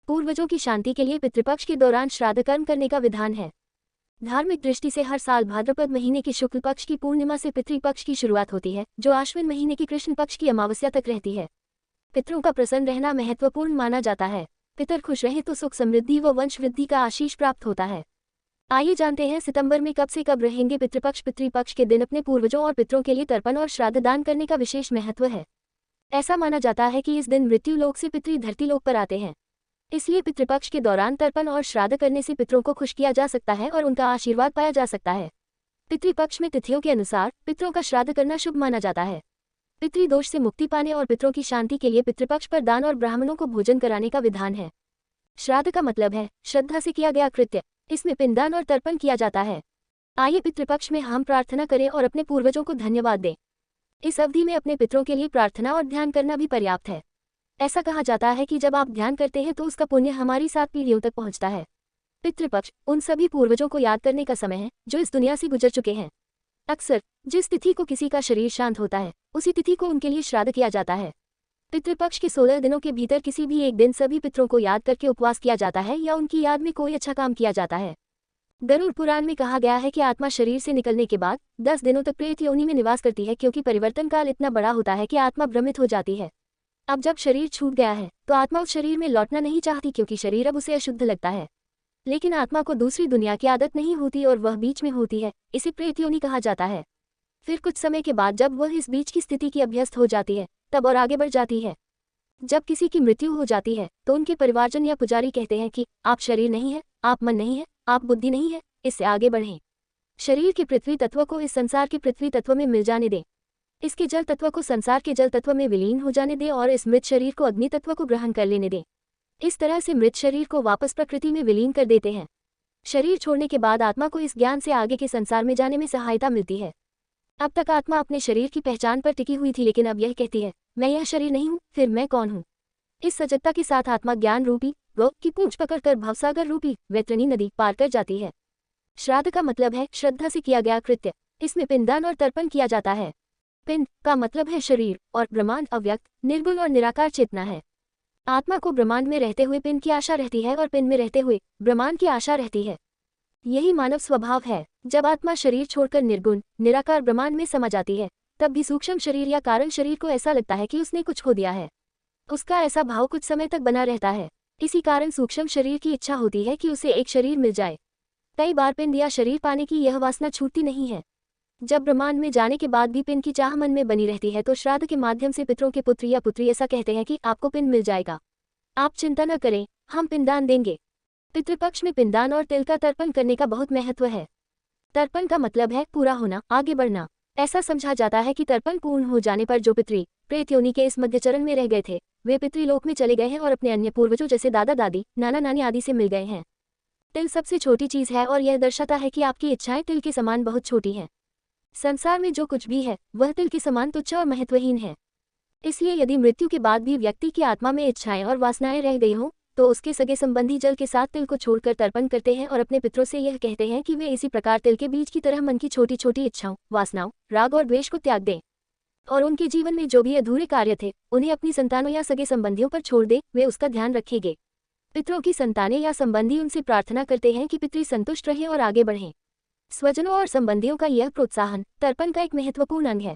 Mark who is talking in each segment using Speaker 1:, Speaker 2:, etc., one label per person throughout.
Speaker 1: पूर्वजों की शांति के लिए पितृपक्ष के दौरान श्राद्ध कर्म करने का विधान है। धार्मिक दृष्टि से हर साल भाद्रपद महीने की शुक्ल पक्ष की पूर्णिमा से पितृपक्ष की शुरुआत होती है, जो आश्विन महीने की कृष्ण पक्ष की अमावस्या तक रहती है। पितरों का प्रसन्न रहना महत्वपूर्ण माना जाता है। पितर खुश रहे तो सुख समृद्धि व वंश वृद्धि का आशीष प्राप्त होता है। आइए जानते हैं सितंबर में कब से कब रहेंगे पितृपक्ष। पितृपक्ष के दिन अपने पूर्वजों और पितरों के लिए तर्पण और श्राद्ध दान करने का विशेष महत्व है। ऐसा माना जाता है कि इस दिन मृत्यु लोक से पितृ धरती लोक पर आते हैं, इसलिए पितृपक्ष के दौरान तर्पण और श्राद्ध करने से पितरों को खुश किया जा सकता है और उनका आशीर्वाद पाया जा सकता है। पितृपक्ष में तिथियों के अनुसार पितरों का श्राद्ध करना शुभ माना जाता है। पितृदोष से मुक्ति पाने और पितरों की शांति के लिए पितृपक्ष पर दान और ब्राह्मणों को भोजन कराने का विधान है। श्राद्ध का मतलब है श्रद्धा से किया गया कृत्य। इसमें पिंडदान और तर्पण किया जाता है। आइए पितृपक्ष में हम प्रार्थना करें और अपने पूर्वजों को धन्यवाद दें। इस अवधि में अपने पितरों के लिए प्रार्थना और ध्यान करना भी पर्याप्त है। ऐसा कहा जाता है कि जब आप ध्यान करते हैं तो उसका पुण्य हमारी 7 पीढ़ियों तक पहुंचता है। पितृपक्ष उन सभी पूर्वजों को याद करने का समय है जो इस दुनिया से गुजर चुके हैं। अक्सर जिस तिथि को किसी का शरीर शांत होता है, उसी तिथि को उनके लिए श्राद्ध किया जाता है। पितृपक्ष के 16 दिनों के भीतर किसी भी एक दिन सभी पितरों को याद करके उपवास किया जाता है या उनकी याद में कोई अच्छा काम किया जाता है। गरुड़ पुराण में कहा गया है कि आत्मा शरीर से निकलने के बाद 10 दिनों तक प्रेत योनि में निवास करती है, क्योंकि परिवर्तन काल इतना बड़ा होता है कि आत्मा भ्रमित हो जाती है। अब जब शरीर छूट गया है तो आत्मा उस शरीर में लौटना नहीं चाहती, क्योंकि शरीर अब उसे अशुद्ध लगता है। लेकिन आत्मा को दूसरी दुनिया की आदत नहीं होती और वह बीच में होती है, इसे प्रेत योनि कहा जाता है। फिर कुछ समय के बाद जब वह इस बीच की स्थिति की अभ्यस्त हो जाती है तब और आगे बढ़ जाती है। जब किसी की मृत्यु हो जाती है तो उनके परिवारजन या पुजारी कहते हैं कि आप शरीर नहीं है, आप मन नहीं है, आप बुद्धि नहीं है, इससे आगे बढ़ें। शरीर के पृथ्वी तत्व को इस संसार के पृथ्वी तत्व में मिल जाने दें, इसके जल तत्व को संसार के जल तत्व में विलीन हो जाने दें और इस मृत शरीर को अग्नि तत्व को ग्रहण कर लेने दें। इस तरह से मृत शरीर को वापस प्रकृति में विलीन कर देते हैं। शरीर छोड़ने के बाद आत्मा को इस ज्ञान से आगे के संसार में जाने में सहायता मिलती है। अब तक आत्मा अपने शरीर की पहचान पर टिकी हुई थी, लेकिन अब यह कहती है मैं यह शरीर नहीं हूँ, फिर मैं कौन हूँ। इस सजगता के साथ आत्मा ज्ञान रूपी गौ की पूंछ पकड़कर भवसागर रूपी वैतरणी नदी पार कर जाती है। श्राद्ध का मतलब है श्रद्धा से किया गया कृत्य। इसमें पिंडदान और तर्पण किया जाता है। पिंड का मतलब है शरीर और ब्रह्मांड अव्यक्त, निर्गुण और निराकार चेतना है। आत्मा को ब्रह्मांड में रहते हुए पिंड की आशा रहती है और पिंड में रहते हुए ब्रह्मांड की आशा रहती है। यही मानव स्वभाव है। जब आत्मा शरीर छोड़कर निर्गुण निराकार ब्रह्मांड में समा जाती है तब भी सूक्ष्म शरीर या कारण शरीर को ऐसा लगता है कि उसने कुछ खो दिया है। उसका ऐसा भाव कुछ समय तक बना रहता है। इसी कारण सूक्ष्म शरीर की इच्छा होती है कि उसे एक शरीर मिल जाए। कई बार पिंड या शरीर पाने की यह वासना छूटती नहीं है। जब ब्रह्मांड में जाने के बाद भी पिंड की चाह मन में बनी रहती है तो श्राद्ध के माध्यम से पितरों के पुत्र या पुत्री ऐसा कहते हैं कि आपको पिंड मिल जाएगा, आप चिंता न करें, हम पिंडदान देंगे। पितृपक्ष में पिंडदान और तिल का तर्पण करने का बहुत महत्व है। तर्पण का मतलब है पूरा होना, आगे बढ़ना। ऐसा समझा जाता है कि तर्पण पूर्ण हो जाने पर जो पितृ प्रेत योनि के इस मध्य चरण में रह गए थे वे पितृलोक में चले गए हैं और अपने अन्य पूर्वजों जैसे दादा दादी, नाना नानी आदि से मिल गए हैं। तिल सबसे छोटी चीज है और यह दर्शाता है कि आपकी इच्छाएं तिल के समान बहुत छोटी हैं। संसार में जो कुछ भी है वह तिल के समान तुच्छ और महत्वहीन है। इसलिए यदि मृत्यु के बाद भी व्यक्ति की आत्मा में इच्छाएं और वासनाएं रह गई हों तो उसके सगे संबंधी जल के साथ तिल को छोड़कर तर्पण करते हैं और अपने पितरों से यह कहते हैं कि वे इसी प्रकार तिल के बीज की तरह मन की छोटी छोटी इच्छाओं, वासनाओं, राग और द्वेष को त्याग दें और उनके जीवन में जो भी अधूरे कार्य थे उन्हें अपनी संतानों या सगे संबंधियों पर छोड़ दे, वे उसका ध्यान रखेंगे। पितरों की संतानें या संबंधी उनसे प्रार्थना करते हैं कि पितृ संतुष्ट रहें और आगे बढ़ें। स्वजनों और संबंधियों का यह प्रोत्साहन तर्पण का एक महत्वपूर्ण अंग है।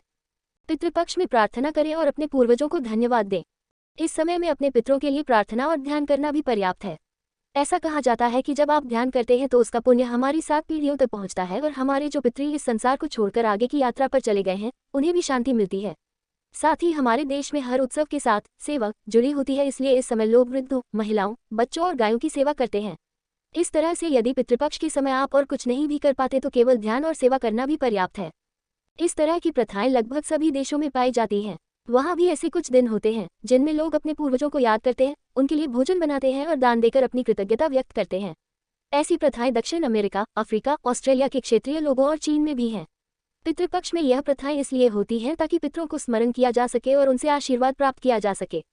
Speaker 1: पितृपक्ष में प्रार्थना करें और अपने पूर्वजों को धन्यवाद दें। इस समय में अपने पितरों के लिए प्रार्थना और ध्यान करना भी पर्याप्त है। ऐसा कहा जाता है कि जब आप ध्यान करते हैं तो उसका पुण्य हमारी 7 पीढ़ियों तक पहुंचता है और हमारे जो पितृ इस संसार को छोड़कर आगे की यात्रा पर चले गए हैं उन्हें भी शांति मिलती है। साथ ही हमारे देश में हर उत्सव के साथ सेवा जुड़ी होती है, इसलिए इस समय लोग वृद्धों, महिलाओं, बच्चों और गायों की सेवा करते हैं। इस तरह से यदि पितृपक्ष के समय आप और कुछ नहीं भी कर पाते तो केवल ध्यान और सेवा करना भी पर्याप्त है। इस तरह की प्रथाएं लगभग सभी देशों में पाई जाती हैं। वहाँ भी ऐसे कुछ दिन होते हैं जिनमें लोग अपने पूर्वजों को याद करते हैं, उनके लिए भोजन बनाते हैं और दान देकर अपनी कृतज्ञता व्यक्त करते हैं। ऐसी प्रथाएं दक्षिण अमेरिका, अफ्रीका, ऑस्ट्रेलिया के क्षेत्रीय लोगों और चीन में भी हैं। पितृपक्ष में यह प्रथाएं इसलिए होती हैं ताकि पितरों को स्मरण किया जा सके और उनसे आशीर्वाद प्राप्त किया जा सके।